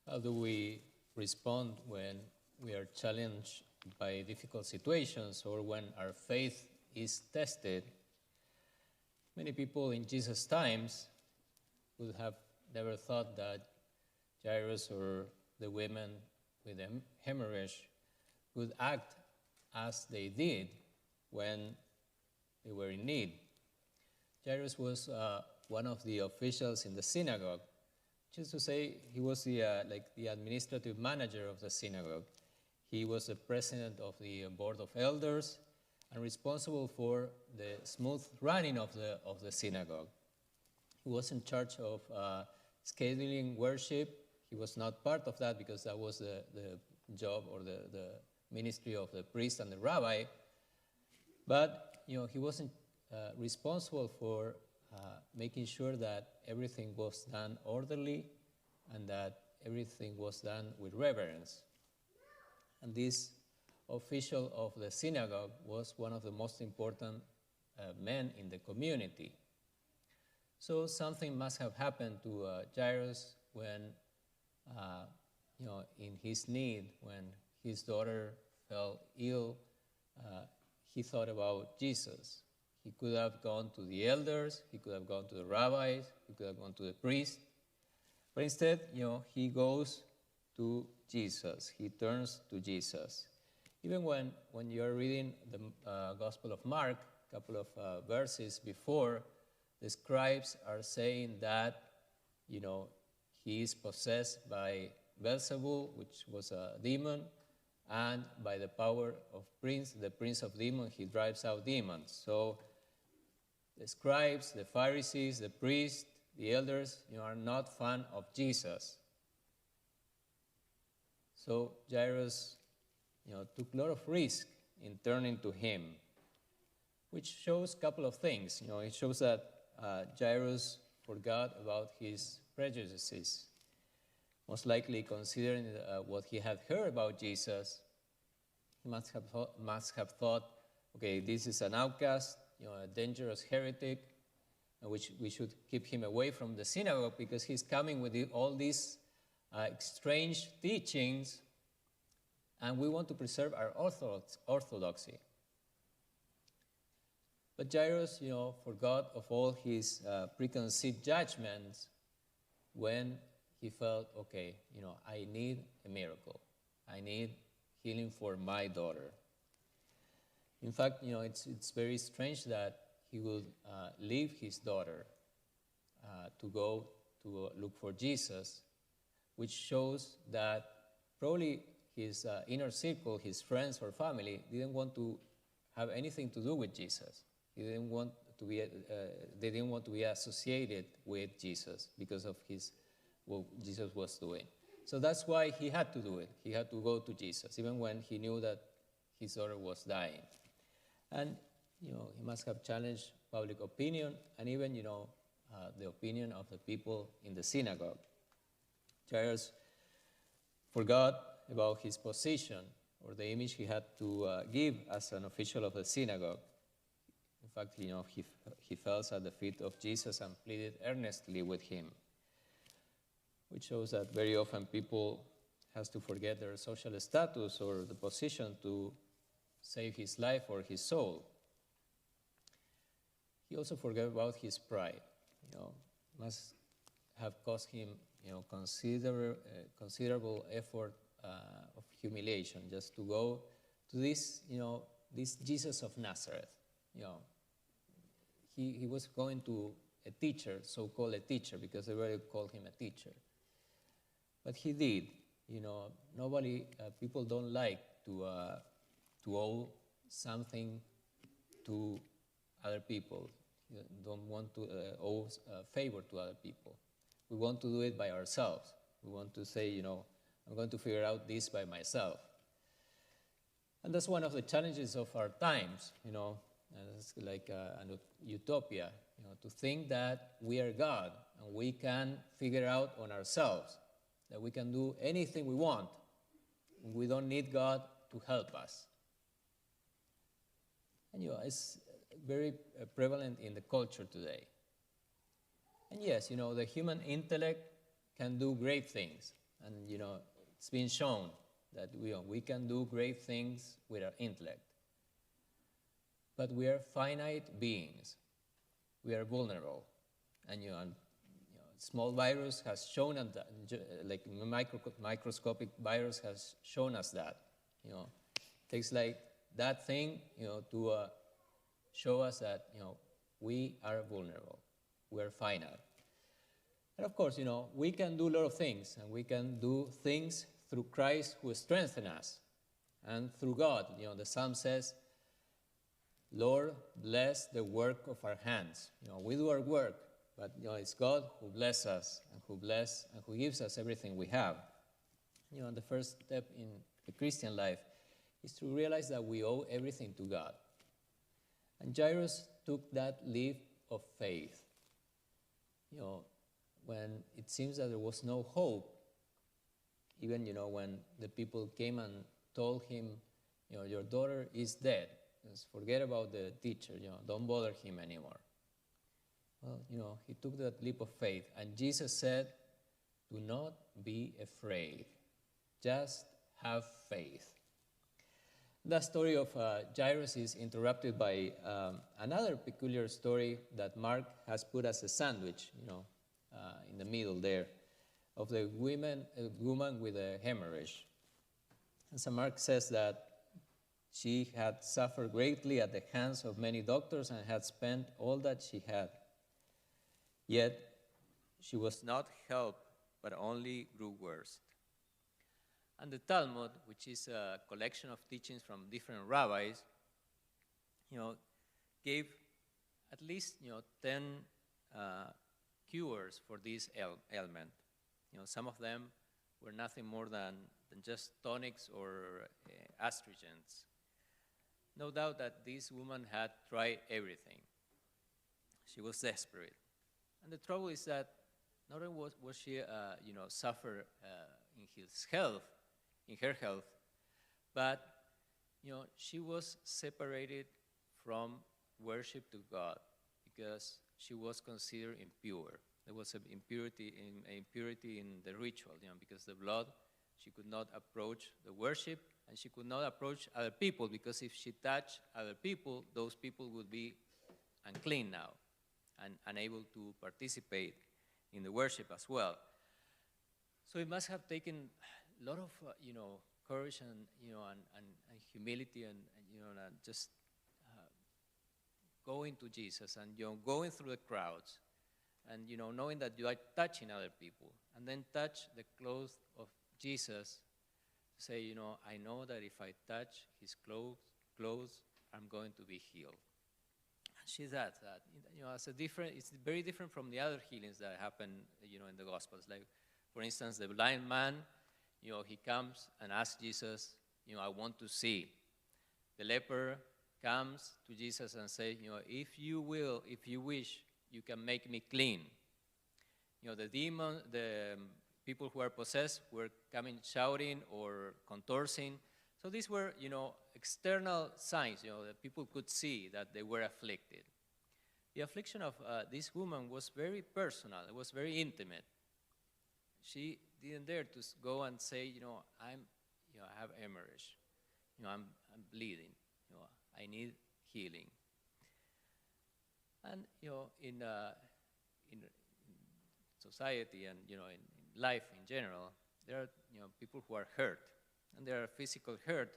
How do we respond when we are challenged by difficult situations or when our faith is tested? Many people in Jesus' times would have never thought that Jairus or the women with hemorrhage would act as they did when they were in need. Jairus was one of the officials in the synagogue. Just to say, he was the administrative manager of the synagogue. He was the president of the board of elders and responsible for the smooth running of the synagogue. He was in charge of scheduling worship. He was not part of that because that was the job or the ministry of the priest and the rabbi. But he wasn't responsible for making sure that everything was done orderly and that everything was done with reverence. And this official of the synagogue was one of the most important men in the community. So something must have happened to Jairus when, in his need, when his daughter fell ill, he thought about Jesus. He could have gone to the elders, he could have gone to the rabbis, he could have gone to the priest. But instead, he goes to Jesus. He turns to Jesus. Even when you're reading the Gospel of Mark, a couple of verses before, the scribes are saying that, he is possessed by Beelzebul, which was a demon, and by the power of the prince of demons, he drives out demons. So the scribes, the Pharisees, the priests, the elders, are not fan of Jesus. So Jairus, took a lot of risk in turning to him, which shows a couple of things. It shows that Jairus forgot about his prejudices, most likely considering what he had heard about Jesus. He must have thought, okay, this is an outcast, a dangerous heretic, which we should keep him away from the synagogue because he's coming with all these strange teachings, and we want to preserve our orthodoxy. But Jairus, forgot of all his preconceived judgments when he felt, okay, I need a miracle. I need healing for my daughter. In fact, it's very strange that he would leave his daughter to go to look for Jesus, which shows that probably his inner circle, his friends or family, didn't want to have anything to do with Jesus. They didn't want to be associated with Jesus because of what Jesus was doing. So that's why he had to do it. He had to go to Jesus, even when he knew that his daughter was dying. And, he must have challenged public opinion and even, the opinion of the people in the synagogue. Jairus forgot about his position or the image he had to give as an official of the synagogue. In fact, he fell at the feet of Jesus and pleaded earnestly with him, which shows that very often people has to forget their social status or the position to save his life or his soul. He also forgot about his pride. Must have cost him, considerable effort of humiliation just to go to this, this Jesus of Nazareth. He was going to a teacher, so-called a teacher, because everybody called him a teacher. But he did. People don't like to owe something to other people. Don't want to owe a favor to other people. We want to do it by ourselves. We want to say, I'm going to figure out this by myself. And that's one of the challenges of our times, It's like an utopia, to think that we are God and we can figure out on ourselves, that we can do anything we want. We don't need God to help us. And it's very prevalent in the culture today. And yes, the human intellect can do great things. And, it's been shown that we can do great things with our intellect. But we are finite beings. We are vulnerable. And, small virus has shown us that, like microscopic virus has shown us that. It takes like that thing, to show us that, we are vulnerable. We are finite. And of course, we can do a lot of things, and we can do things through Christ who strengthens us, and through God. The Psalm says, Lord, bless the work of our hands. We do our work, but it's God who blesses us, and who gives us everything we have. The first step in the Christian life is to realize that we owe everything to God. And Jairus took that leap of faith. When it seems that there was no hope, even, when the people came and told him, your daughter is dead. Just forget about the teacher, don't bother him anymore. Well, he took that leap of faith, and Jesus said, do not be afraid. Just have faith. The story of Jairus is interrupted by another peculiar story that Mark has put as a sandwich, in the middle there, of the woman with a hemorrhage. And so Mark says that she had suffered greatly at the hands of many doctors and had spent all that she had. Yet she was not helped, but only grew worse. And the Talmud, which is a collection of teachings from different rabbis, gave at least 10 cures for this ailment. Some of them were nothing more than just tonics or astringents. No doubt that this woman had tried everything. She was desperate. And the trouble is that not only was she, suffer in her health, but, she was separated from worship to God because she was considered impure. There was an impurity in the ritual, because the blood, she could not approach the worship, and she could not approach other people, because if she touched other people, those people would be unclean now and unable to participate in the worship as well. So it must have taken a lot of, courage and, and humility and just going to Jesus and, going through the crowds and, knowing that you are touching other people, and then touch the clothes of Jesus, say, I know that if I touch his clothes, I'm going to be healed. And she said that, it's very different from the other healings that happen, in the Gospels. Like, for instance, the blind man, he comes and asks Jesus, I want to see. The leper comes to Jesus and says, if you wish, you can make me clean. The people who are possessed were coming shouting or contorting. So these were, external signs, that people could see that they were afflicted. The affliction of this woman was very personal. It was very intimate. She didn't dare to go and say, I have hemorrhage. I'm bleeding. I need healing. And, in society and, in life in general, there are, people who are hurt, and there are physical hurt,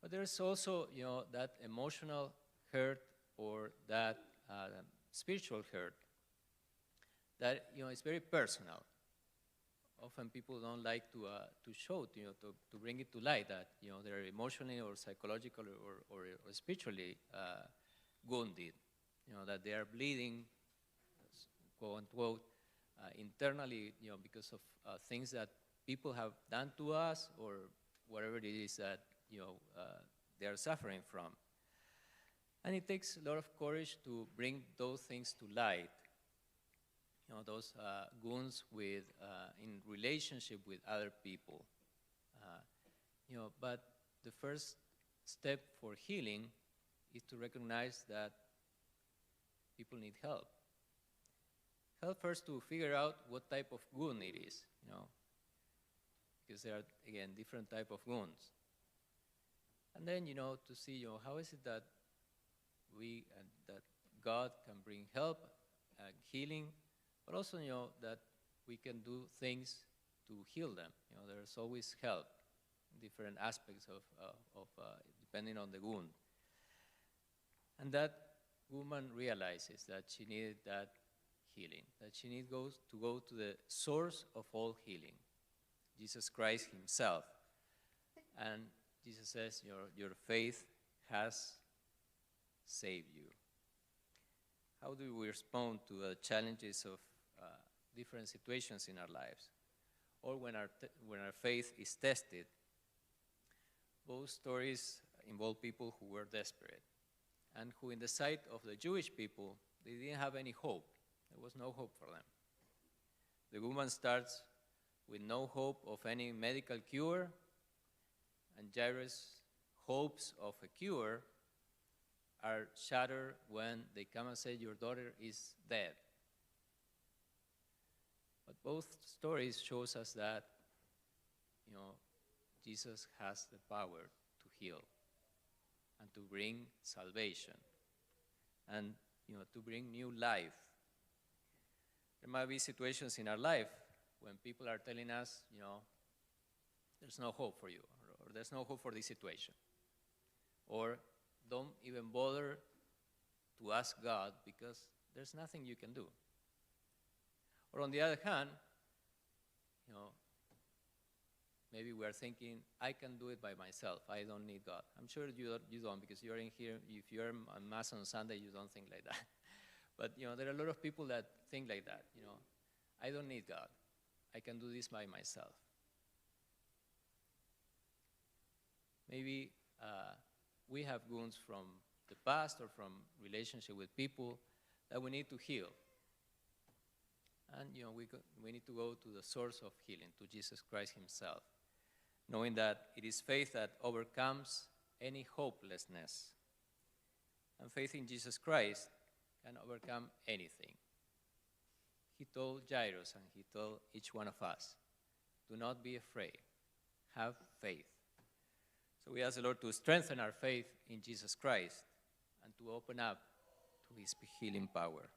but there's also, that emotional hurt or that spiritual hurt that, is very personal. Often people don't like to show, to bring it to light that, they're emotionally or psychologically or spiritually wounded, that they are bleeding, quote unquote, internally, because of things that people have done to us or whatever it is that, they are suffering from. And it takes a lot of courage to bring those things to light. Those wounds in relationship with other people. But the first step for healing is to recognize that people need help. Help first to figure out what type of wound it is. because there are, again, different type of wounds. And then, to see, how is it that that God can bring help and healing, but also, that we can do things to heal them. There's always help in different aspects of depending on the wound. And that woman realizes that she needed that healing, that she needed to go to the source of all healing, Jesus Christ himself. And Jesus says, your faith has saved you. How do we respond to the challenges of different situations in our lives, or when our faith is tested? Both stories involve people who were desperate, and who, in the sight of the Jewish people, they didn't have any hope. There was no hope for them. The woman starts with no hope of any medical cure, and Jairus' hopes of a cure are shattered when they come and say, your daughter is dead. But both stories shows us that, Jesus has the power to heal and to bring salvation and, to bring new life. There might be situations in our life when people are telling us, there's no hope for you, or there's no hope for this situation, or don't even bother to ask God because there's nothing you can do. Or on the other hand, maybe we are thinking, I can do it by myself. I don't need God. I'm sure you don't, because you're in here. If you're on Mass on Sunday, you don't think like that. But, there are a lot of people that think like that. I don't need God. I can do this by myself. Maybe we have wounds from the past or from relationship with people that we need to heal. And we need to go to the source of healing, to Jesus Christ himself, knowing that it is faith that overcomes any hopelessness. And faith in Jesus Christ can overcome anything. He told Jairus, and he told each one of us, do not be afraid, have faith. So we ask the Lord to strengthen our faith in Jesus Christ and to open up to his healing power.